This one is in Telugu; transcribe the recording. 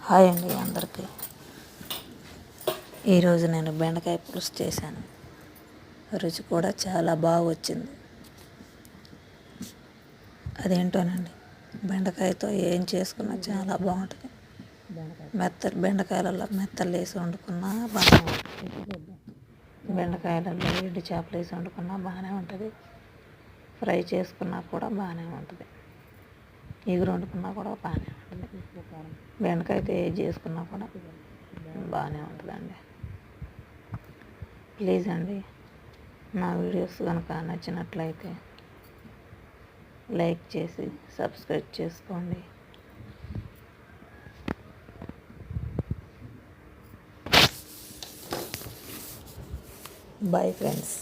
హాయ్ అండి అందరికీ. ఈరోజు నేను బెండకాయ పులుసు చేశాను. రుచి కూడా చాలా బాగా వచ్చింది. అదేంటోనండి, బెండకాయతో ఏం చేసుకున్నా చాలా బాగుంటుంది. బెండకాయలలో మెత్తలు వేసి వండుకున్నా బాగానే ఉంటుంది. బెండకాయలలో ఎండు చేపలు వేసి వండుకున్నా బాగానే ఉంటుంది. ఫ్రై చేసుకున్నా కూడా బాగానే ఉంటుంది. ఎగురు వండుకున్నా కూడా బాగానే ఉంటుంది. బెండకాయతో ఏది చేసుకున్నా కూడా బాగానే ఉంటుందండి. ప్లీజ్ అండి, నా వీడియోస్ కనుక నచ్చినట్లయితే లైక్ చేసి సబ్స్క్రైబ్ చేసుకోండి. Bye friends.